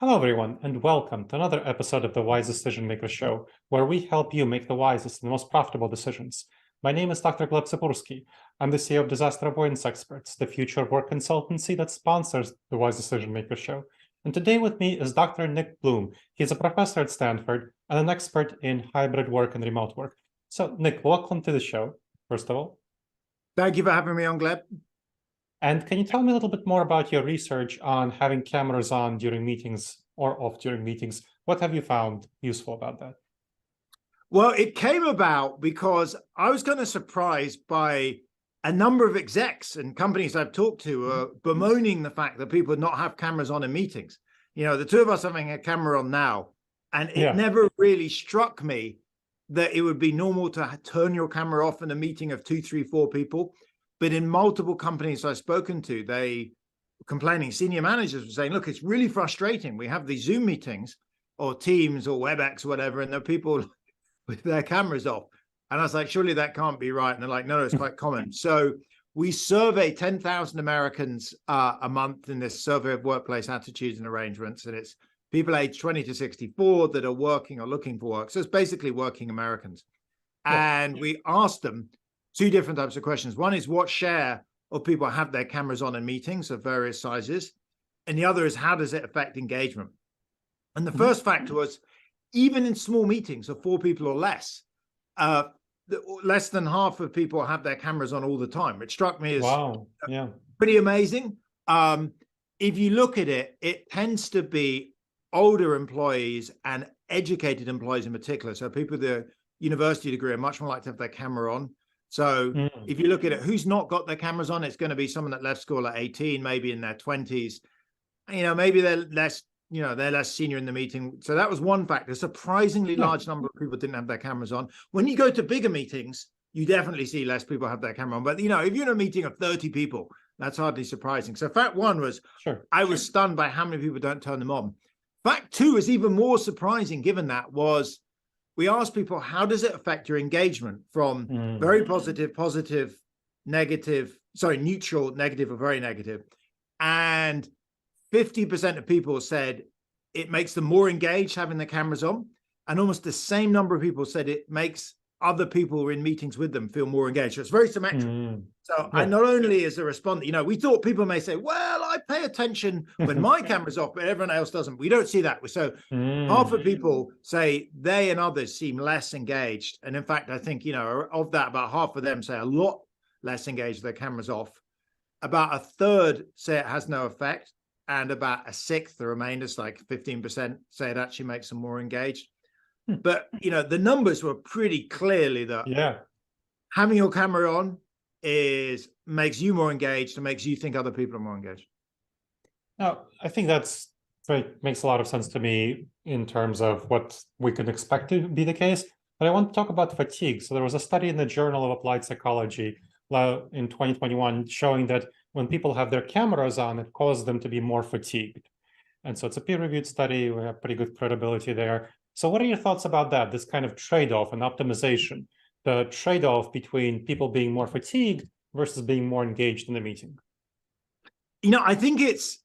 Hello, everyone, and welcome to another episode of the Wise Decision Maker Show, where we help you make the wisest and most profitable decisions. My name is Dr. Gleb Tsipursky. I'm the CEO of Disaster Avoidance Experts, the future of work consultancy that sponsors the Wise Decision Maker Show. And today with me is Dr. Nick Bloom. He's a professor at Stanford and an expert in hybrid work and remote work. So, Nick, welcome to the show, first of all. Thank you for having me on, Gleb. And can you tell me a little bit more about your research on having cameras on during meetings or off during meetings? What have you found useful about that? Well, it came about because I was kind of surprised by a number of execs and companies I've talked to bemoaning the fact that people not have cameras on in meetings. You know, the two of us having a camera on now, and it never really struck me that it would be normal to turn your camera off in a meeting of 2, 3, 4 people. But in multiple companies I've spoken to, they were complaining, senior managers were saying, look, it's really frustrating. We have these Zoom meetings or Teams or WebEx or whatever, and there are people with their cameras off. And I was like, surely that can't be right. And they're like, no, it's quite common. So we survey 10,000 Americans a month in this survey of workplace attitudes and arrangements. And it's people aged 20 to 64 that are working or looking for work. So it's basically working Americans. And we asked them two different types of questions. One is what share of people have their cameras on in meetings of various sizes? And the other is how does it affect engagement? And the first factor was even in small meetings of 4 people or less, less than half of people have their cameras on all the time, which struck me as pretty amazing. If you look at it, it tends to be older employees and educated employees in particular. So people with a university degree are much more likely to have their camera on. So if you look at it, who's not got their cameras on, it's going to be someone that left school at 18, maybe in their 20s. You know, maybe they're less, they're less senior in the meeting. So that was one factor. A surprisingly large number of people didn't have their cameras on. When you go to bigger meetings, you definitely see less people have their camera on. But, if you're in a meeting of 30 people, that's hardly surprising. So fact one was, I was stunned by how many people don't turn them on. Fact two is even more surprising, given that was, we asked people, how does it affect your engagement from very positive, negative, neutral, negative, or very negative? And 50% of people said it makes them more engaged having the cameras on. And almost the same number of people said it makes other people who are in meetings with them feel more engaged. So it's very symmetrical. So I not only as a respondent, we thought people may say, well, I pay attention when my camera's off, but everyone else doesn't. We don't see that. So half of people say they and others seem less engaged. And in fact, I think, of that, about half of them say a lot less engaged with their cameras off. About a third say it has no effect. And about a sixth, the remainders, like 15%, say it actually makes them more engaged. But, the numbers were pretty clearly that having your camera on makes you more engaged and makes you think other people are more engaged. Now, I think makes a lot of sense to me in terms of what we could expect to be the case. But I want to talk about fatigue. So there was a study in the Journal of Applied Psychology in 2021 showing that when people have their cameras on, it causes them to be more fatigued. And so it's a peer-reviewed study. We have pretty good credibility there. So what are your thoughts about that, this kind of trade-off and optimization, the trade-off between people being more fatigued versus being more engaged in the meeting? I think it's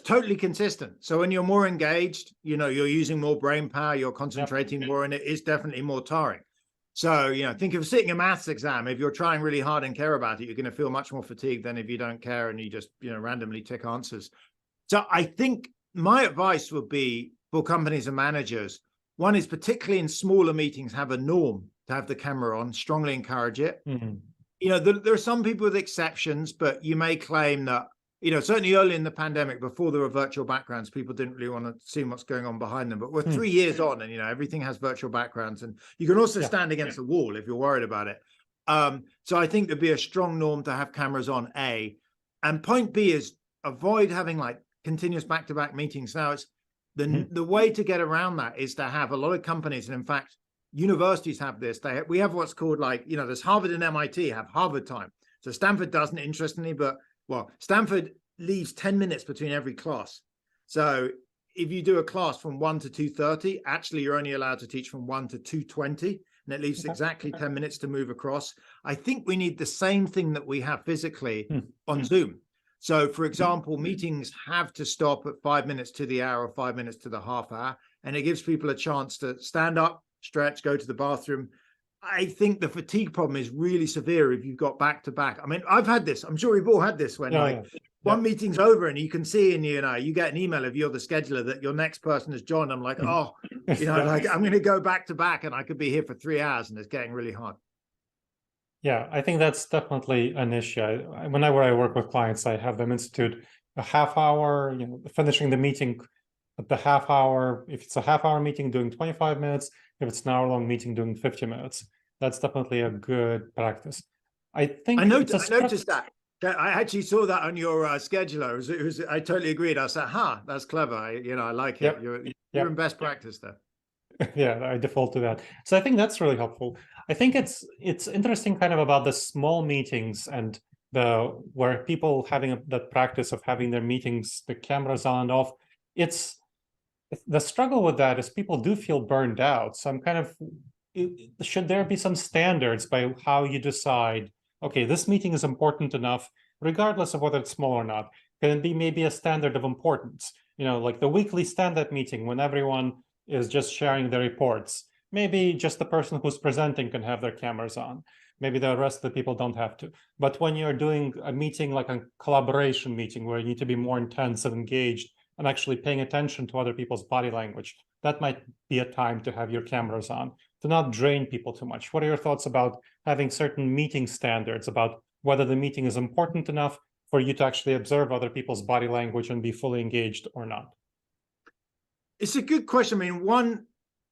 totally consistent. So when you're more engaged, you're using more brain power, you're concentrating more, and it is definitely more tiring. So, think of sitting a maths exam. If you're trying really hard and care about it, you're going to feel much more fatigued than if you don't care and you just, randomly tick answers. So I think my advice would be for companies and managers, one is particularly in smaller meetings, have a norm to have the camera on, strongly encourage it. There are some people with exceptions, but you may claim that, certainly early in the pandemic, before there were virtual backgrounds, people didn't really want to see what's going on behind them. But we're 3 years on and, everything has virtual backgrounds. And you can also stand against the wall if you're worried about it. So I think there'd be a strong norm to have cameras on, A. And point B is avoid having like continuous back-to-back meetings. Now, it's the way to get around that is to have a lot of companies, and in fact, universities have this. We have what's called there's Harvard and MIT have Harvard time. So Stanford doesn't, interestingly, but Stanford leaves 10 minutes between every class. So if you do a class from 1 to 2:30, actually you're only allowed to teach from 1 to 2:20, and it leaves exactly 10 minutes to move across. I think we need the same thing that we have physically on Zoom. So, for example, meetings have to stop at 5 minutes to the hour or 5 minutes to the half hour, and it gives people a chance to stand up, stretch, go to the bathroom. I think the fatigue problem is really severe if you've got back to back. I mean, I've had this. I'm sure we've all had this when one meeting's over and you can see, and you get an email if you're the scheduler that your next person is John. I'm like, oh, like I'm going to go back to back, and I could be here for 3 hours, and it's getting really hard. Yeah, I think that's definitely an issue. Whenever I work with clients, I have them institute a half hour, finishing the meeting at the half hour. If it's a half hour meeting, doing 25 minutes. If it's an hour long meeting, doing 50 minutes. That's definitely a good practice. I think I noticed that. I actually saw that on your scheduler. I totally agreed. I said, that's clever. I like it. You're in best practice there. Yeah, I default to that. So I think that's really helpful. I think it's interesting kind of about the small meetings and where people having that practice of having their meetings, the cameras on and off. It's the struggle with that is people do feel burned out. So I'm kind of, should there be some standards by how you decide, okay, this meeting is important enough, regardless of whether it's small or not? Can it be maybe a standard of importance? Like the weekly stand-up meeting when everyone is just sharing the reports. Maybe just the person who's presenting can have their cameras on. Maybe the rest of the people don't have to. But when you're doing a meeting like a collaboration meeting where you need to be more intense and engaged and actually paying attention to other people's body language, that might be a time to have your cameras on, to not drain people too much. What are your thoughts about having certain meeting standards about whether the meeting is important enough for you to actually observe other people's body language and be fully engaged or not? It's a good question. I mean, one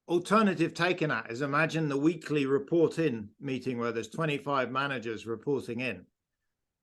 alternative taken at is imagine the weekly report-in meeting where there's 25 managers reporting in.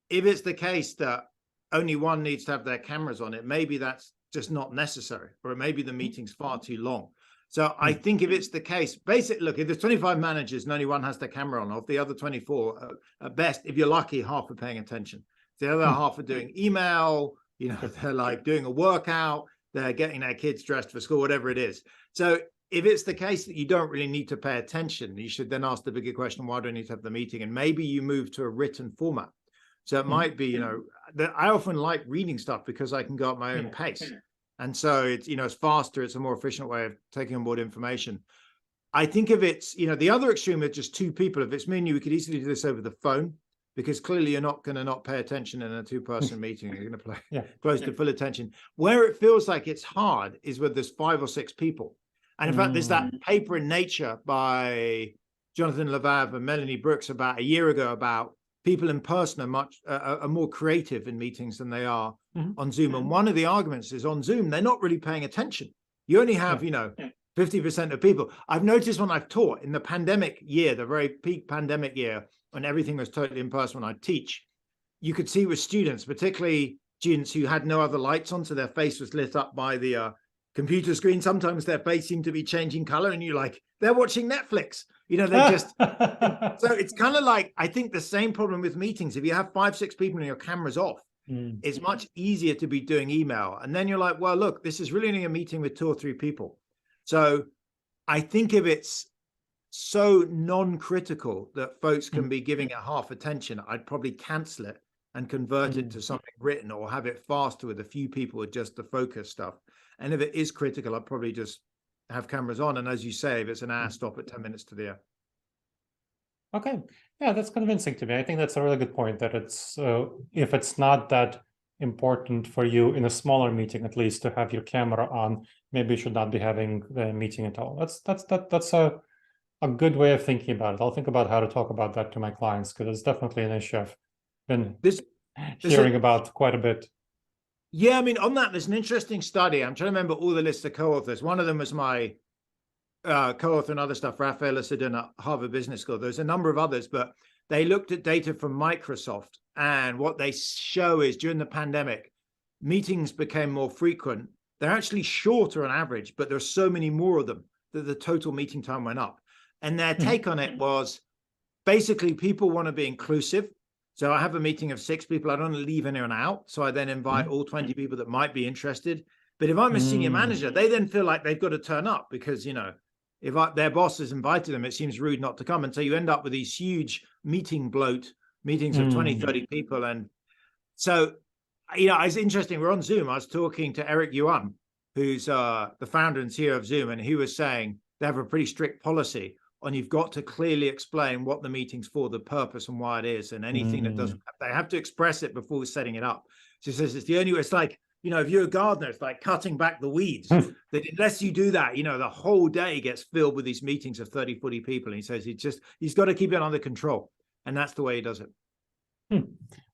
If it's the case that only one needs to have their cameras on it, maybe that's just not necessary, or maybe the meeting's far too long. So I think if it's the case, basically, look, if there's 25 managers and only one has their camera on, of the other 24, at best, if you're lucky, half are paying attention. The other half are doing email, they're like doing a workout, they're getting their kids dressed for school, whatever it is. So if it's the case that you don't really need to pay attention, you should then ask the bigger question, why do I need to have the meeting? And maybe you move to a written format. So it might be, I often like reading stuff because I can go at my own pace. And so it's, it's faster, it's a more efficient way of taking on board information. I think if it's, the other extreme of just two people, if it's me and you, we could easily do this over the phone, because clearly you're not going to not pay attention in a two-person meeting. You're going to play close to full attention. Where it feels like it's hard is where there's 5 or 6 people. And in fact, there's that paper in Nature by Jonathan Levav and Melanie Brooks about a year ago about people in person are more creative in meetings than they are on Zoom. And one of the arguments is on Zoom, they're not really paying attention. You only have, 50% of people. I've noticed when I've taught in the pandemic year, the very peak pandemic year, when everything was totally in person, when I teach, you could see with students, particularly students who had no other lights on, so their face was lit up by the computer screen. Sometimes their face seemed to be changing color, and you're like, they're watching Netflix. They just, so it's kind of like, I think the same problem with meetings. If you have 5, 6 people and your camera's off, it's much easier to be doing email. And then you're like, well, look, this is really only a meeting with 2 or 3 people. So I think if it's so non-critical that folks can be giving it half attention, I'd probably cancel it and convert it to something written, or have it faster with a few people with just the focus stuff. And if it is critical, I'd probably just have cameras on. And as you say, if it's an hour, stop at 10 minutes to the hour. Okay. Yeah, that's convincing to me. I think that's a really good point, that it's if it's not that important for you in a smaller meeting, at least, to have your camera on, maybe you should not be having the meeting at all. That's a good way of thinking about it. I'll think about how to talk about that to my clients, because it's definitely an issue I've been hearing about quite a bit. Yeah, I mean, on that, there's an interesting study. I'm trying to remember all the lists of co-authors. One of them was my co-author and other stuff, Raphael Asadin at Harvard Business School. There's a number of others, but they looked at data from Microsoft. And what they show is during the pandemic, meetings became more frequent. They're actually shorter on average, but there's so many more of them that the total meeting time went up. And their take on it was basically people want to be inclusive. So I have a meeting of 6 people. I don't want to leave anyone out. So I then invite all 20 people that might be interested. But if I'm a senior manager, they then feel like they've got to turn up because, if their boss has invited them, it seems rude not to come. And so you end up with these huge meetings of 20, 30 people. And so It's interesting. We're on Zoom. I was talking to Eric Yuan, who's the founder and CEO of Zoom, and he was saying they have a pretty strict policy on you've got to clearly explain what the meeting's for, the purpose and why it is, and anything that doesn't, they have to express it before setting it up. So he says it's the only way. It's like, if you're a gardener, it's like cutting back the weeds. That unless you do that, the whole day gets filled with these meetings of 30, 40 people. And he says he's got to keep it under control. And that's the way he does it.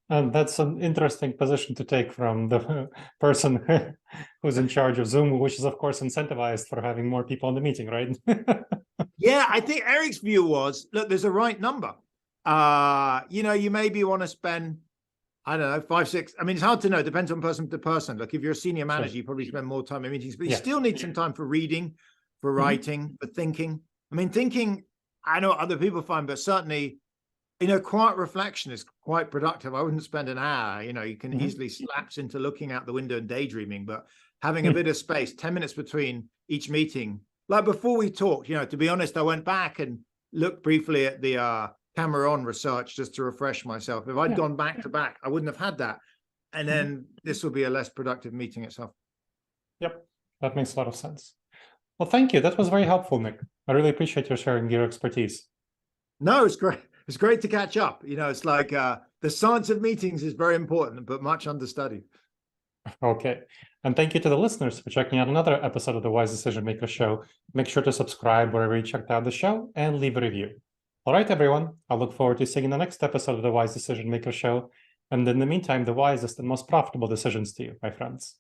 And that's an interesting position to take from the person who's in charge of Zoom, which is, of course, incentivized for having more people in the meeting, right? Yeah, I think Eric's view was, look, there's a right number. You maybe want to spend, I don't know, 5, 6. I mean, it's hard to know. It depends on person to person. Like if you're a senior manager, you probably spend more time in meetings, but you still need some time for reading, for writing, for thinking. I mean, thinking, I know what other people find, but certainly, quiet reflection is quite productive. I wouldn't spend an hour, you can easily lapse into looking out the window and daydreaming, but having a bit of space, 10 minutes between each meeting. Like before we talked, to be honest, I went back and looked briefly at the camera on research just to refresh myself. If I'd gone back to back, I wouldn't have had that. And then this will be a less productive meeting itself. Yep, that makes a lot of sense. Well, thank you. That was very helpful, Nick. I really appreciate your sharing your expertise. No, it's great. It's great to catch up. It's like the science of meetings is very important, but much understudied. Okay. And thank you to the listeners for checking out another episode of the Wise Decision Maker Show. Make sure to subscribe wherever you checked out the show and leave a review. All right, everyone. I look forward to seeing you in the next episode of the Wise Decision Maker Show. And in the meantime, the wisest and most profitable decisions to you, my friends.